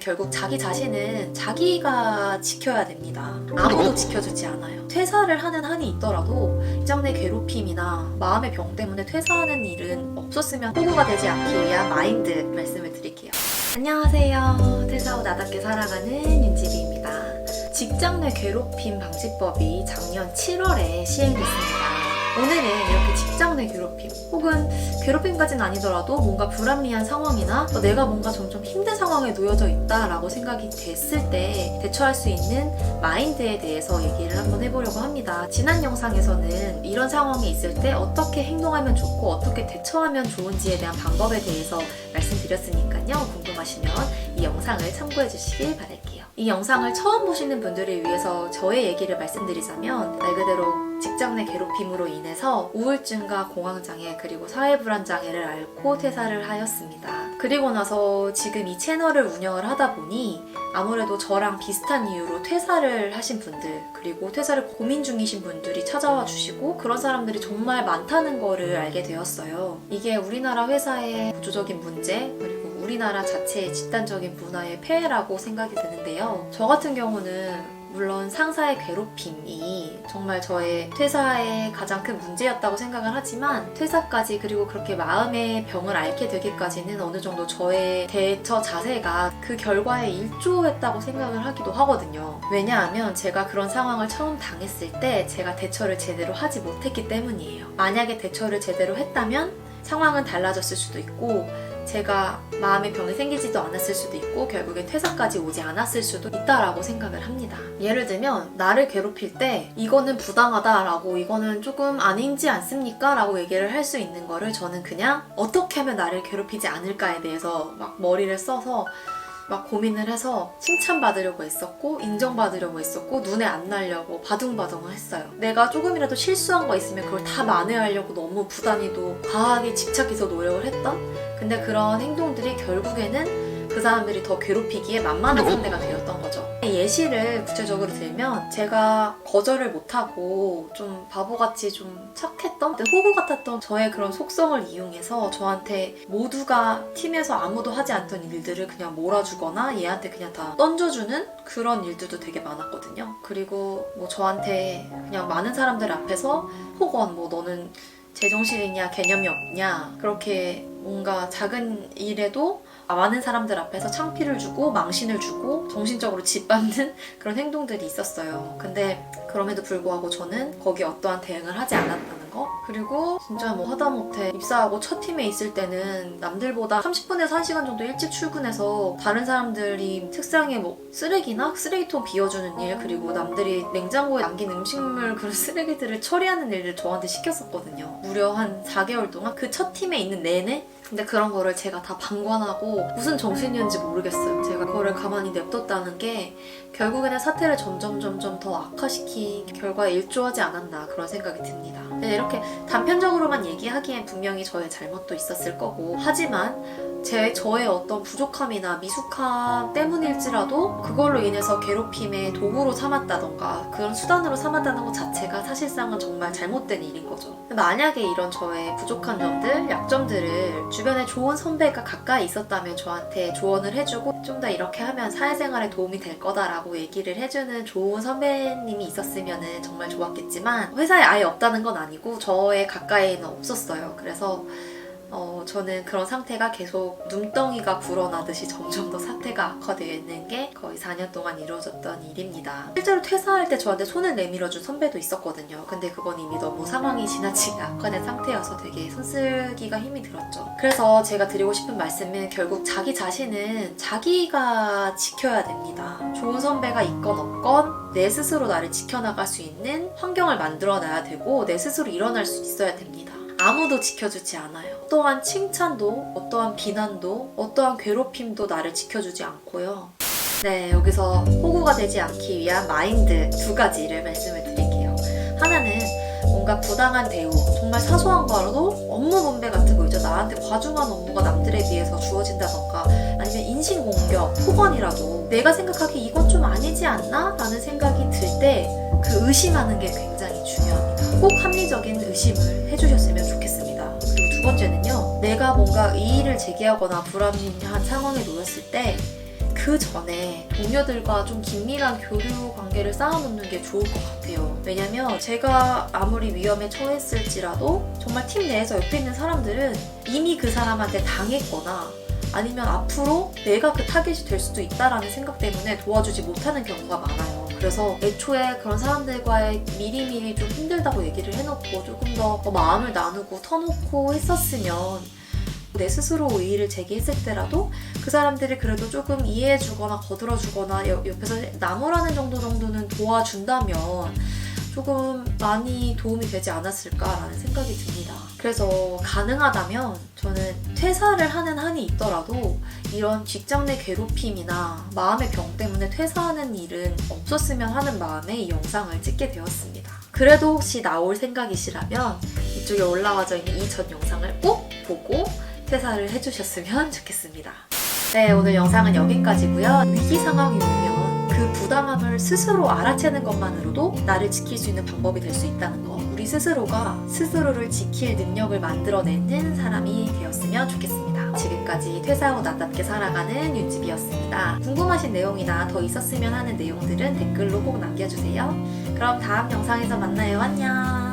결국 자기 자신은 자기가 지켜야 됩니다. 아무도 지켜주지 않아요. 퇴사를 하는 한이 있더라도 직장 내 괴롭힘이나 마음의 병 때문에 퇴사하는 일은 없었으면 호구가 되지 않기 위한 마인드 말씀을 드릴게요. 안녕하세요. 퇴사 후 나답게 살아가는 윤지비입니다. 직장 내 괴롭힘 방지법이 작년 7월에 시행됐습니다. 오늘은 이렇게 직장 내 괴롭힘 혹은 괴롭힘까지는 아니더라도 뭔가 불합리한 상황이나 내가 뭔가 점점 힘든 상황에 놓여져 있다라고 생각이 됐을 때 대처할 수 있는 마인드에 대해서 얘기를 한번 해보려고 합니다. 지난 영상에서는 이런 상황에 있을 때 어떻게 행동하면 좋고 어떻게 대처하면 좋은지에 대한 방법에 대해서 말씀드렸으니까요. 궁금하시면 이 영상을 참고해 주시길 바랄게요. 이 영상을 처음 보시는 분들을 위해서 저의 얘기를 말씀드리자면 말 그대로 직장 내 괴롭힘으로 인해서 우울증과 공황장애 그리고 사회불안장애를 앓고 퇴사를 하였습니다. 그리고 나서 지금 이 채널을 운영을 하다 보니 아무래도 저랑 비슷한 이유로 퇴사를 하신 분들 그리고 퇴사를 고민 중이신 분들이 찾아와 주시고 그런 사람들이 정말 많다는 거를 알게 되었어요. 이게 우리나라 회사의 구조적인 문제 그리고 우리나라 자체의 집단적인 문화의 폐해라고 생각이 드는데요. 저 같은 경우는 물론 상사의 괴롭힘이 정말 저의 퇴사의 가장 큰 문제였다고 생각을 하지만 퇴사까지 그리고 그렇게 마음의 병을 앓게 되기까지는 어느 정도 저의 대처 자세가 그 결과에 일조했다고 생각을 하기도 하거든요. 왜냐하면 제가 그런 상황을 처음 당했을 때 제가 대처를 제대로 하지 못했기 때문이에요. 만약에 대처를 제대로 했다면 상황은 달라졌을 수도 있고 제가 마음의 병이 생기지도 않았을 수도 있고 결국엔 퇴사까지 오지 않았을 수도 있다라고 생각을 합니다. 예를 들면 나를 괴롭힐 때 이거는 부당하다라고 이거는 조금 아닌지 않습니까? 라고 얘기를 할 수 있는 거를 저는 그냥 어떻게 하면 나를 괴롭히지 않을까에 대해서 막 머리를 써서 막 고민을 해서 칭찬받으려고 했었고 인정받으려고 했었고 눈에 안 날려고 바둥바둥을 했어요. 내가 조금이라도 실수한 거 있으면 그걸 다 만회하려고 너무 부단히도 과하게 집착해서 노력을 했던 근데 그런 행동들이 결국에는 그 사람들이 더 괴롭히기에 만만한 상대가 되었던 거죠. 예시를 구체적으로 들면 제가 거절을 못하고 좀 바보같이 좀 착했던 호구 같았던 저의 그런 속성을 이용해서 저한테 모두가 팀에서 아무도 하지 않던 일들을 그냥 몰아주거나 얘한테 그냥 다 던져주는 그런 일들도 되게 많았거든요. 그리고 뭐 저한테 그냥 많은 사람들 앞에서 혹은 뭐 너는 제정신이냐 개념이 없냐 그렇게 뭔가 작은 일에도 많은 사람들 앞에서 창피를 주고 망신을 주고 정신적으로 짓밟는 그런 행동들이 있었어요. 근데 그럼에도 불구하고 저는 거기에 어떠한 대응을 하지 않았다는 거 그리고 진짜 뭐 하다못해 입사하고 첫 팀에 있을 때는 남들보다 30분에서 1시간 정도 일찍 출근해서 다른 사람들이 책상에 뭐 쓰레기나 쓰레기통 비워주는 일 그리고 남들이 냉장고에 남긴 음식물 그런 쓰레기들을 처리하는 일을 저한테 시켰었거든요. 무려 한 4개월 동안 그 첫 팀에 있는 내내 근데 그런 거를 제가 다 방관하고 무슨 정신이었는지 모르겠어요. 제가 그거를 가만히 냅뒀다는 게 결국에는 사태를 점점 더 악화시킨 결과에 일조하지 않았나 그런 생각이 듭니다. 이렇게 단편적으로만 얘기하기엔 분명히 저의 잘못도 있었을 거고 하지만 저의 어떤 부족함이나 미숙함 때문일지라도 그걸로 인해서 괴롭힘의 도구로 삼았다던가 그런 수단으로 삼았다는 것 자체가 사실상은 정말 잘못된 일인 거죠. 만약에 이런 저의 부족한 점들, 약점들을 주변에 좋은 선배가 가까이 있었다면 저한테 조언을 해주고 좀 더 이렇게 하면 사회생활에 도움이 될 거다라고 얘기를 해주는 좋은 선배님이 있었으면 정말 좋았겠지만 회사에 아예 없다는 건 아니고 저의 가까이는 없었어요. 그래서 저는 그런 상태가 계속 눈덩이가 불어나듯이 점점 더 사태가 악화되어 있는 게 거의 4년 동안 이루어졌던 일입니다. 실제로 퇴사할 때 저한테 손을 내밀어준 선배도 있었거든요. 근데 그건 이미 너무 상황이 지나치게 악화된 상태여서 되게 손쓰기가 힘이 들었죠. 그래서 제가 드리고 싶은 말씀은 결국 자기 자신은 자기가 지켜야 됩니다. 좋은 선배가 있건 없건 내 스스로 나를 지켜나갈 수 있는 환경을 만들어놔야 되고 내 스스로 일어날 수 있어야 됩니다. 아무도 지켜주지 않아요. 어떠한 칭찬도 어떠한 비난도 어떠한 괴롭힘도 나를 지켜주지 않고요. 네, 여기서 호구가 되지 않기 위한 마인드 2가지를 말씀을 드릴게요. 하나는 뭔가 부당한 대우, 정말 사소한 거라도 업무 분배 같은 거 있죠. 나한테 과중한 업무가 남들에 비해서 주어진다던가 아니면 인신공격, 폭언이라도 내가 생각하기에 이건 좀 아니지 않나? 라는 생각이 들 때 그 의심하는 게 굉장히 중요합니다. 꼭 합리적인 의심을 해주셨으면 좋겠습니다. 그리고 두 번째는요. 내가 뭔가 이의를 제기하거나 불합리한 상황에 놓였을 때 그 전에 동료들과 좀 긴밀한 교류 관계를 쌓아놓는 게 좋을 것 같아요. 왜냐면 제가 아무리 위험에 처했을지라도 정말 팀 내에서 옆에 있는 사람들은 이미 그 사람한테 당했거나 아니면 앞으로 내가 그 타겟이 될 수도 있다라는 생각 때문에 도와주지 못하는 경우가 많아요. 그래서 애초에 그런 사람들과의 미리미리 좀 힘들다고 얘기를 해놓고 조금 더 마음을 나누고 터놓고 했었으면 내 스스로 의의를 제기했을 때라도 그 사람들이 그래도 조금 이해해주거나 거들어주거나 옆에서 나무라는 정도는 도와준다면 조금 많이 도움이 되지 않았을까라는 생각이 듭니다. 그래서 가능하다면 저는 퇴사를 하는 한이 있더라도 이런 직장 내 괴롭힘이나 마음의 병 때문에 퇴사하는 일은 없었으면 하는 마음에 이 영상을 찍게 되었습니다. 그래도 혹시 나올 생각이시라면 이쪽에 올라와져 있는 이 전 영상을 꼭 보고 퇴사를 해주셨으면 좋겠습니다. 네, 오늘 영상은 여기까지고요. 위기 상황이 오면 그 부당함을 스스로 알아채는 것만으로도 나를 지킬 수 있는 방법이 될 수 있다는 거. 우리 스스로가 스스로를 지킬 능력을 만들어내는 사람이 되었으면 좋겠습니다. 지금까지 퇴사 후 나답게 살아가는 윤지비였습니다. 궁금하신 내용이나 더 있었으면 하는 내용들은 댓글로 꼭 남겨주세요. 그럼 다음 영상에서 만나요. 안녕.